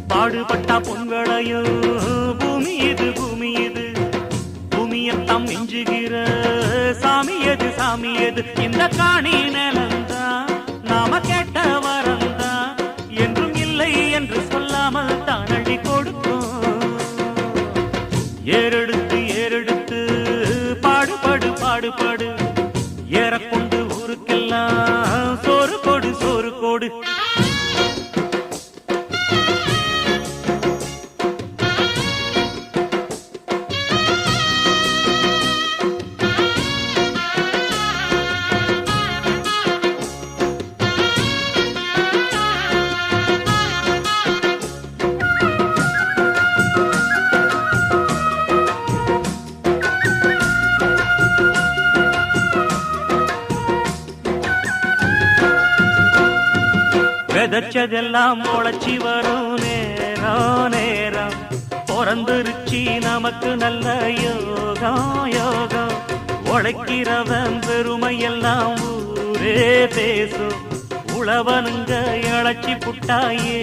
பாடுபட்டா பொங்கலையும் பூமி இது பூமி இது பூமியத்தம் மிஞ்சுகிற சாமி எது இந்த காணி நிலந்தான் நாம கேட்ட வரந்தான் என்றும் இல்லை என்று சொல்லாமல் தான் அள்ளி கொடுக்கும். ஏறெடுத்து பாடுபடு பாடுபடு ஏறக்கொண்டு ஊருக்கெல்லாம் சோறு கோடு. விதைச்சதெல்லாம் முளைச்சி வரும் நேரம் பிறந்துருச்சி நமக்கு நல்ல யோகம் உழைக்கிறவன் பெருமையெல்லாம் ஊரே பேசும் உழவனுங்க இழைச்சி புட்டாயே.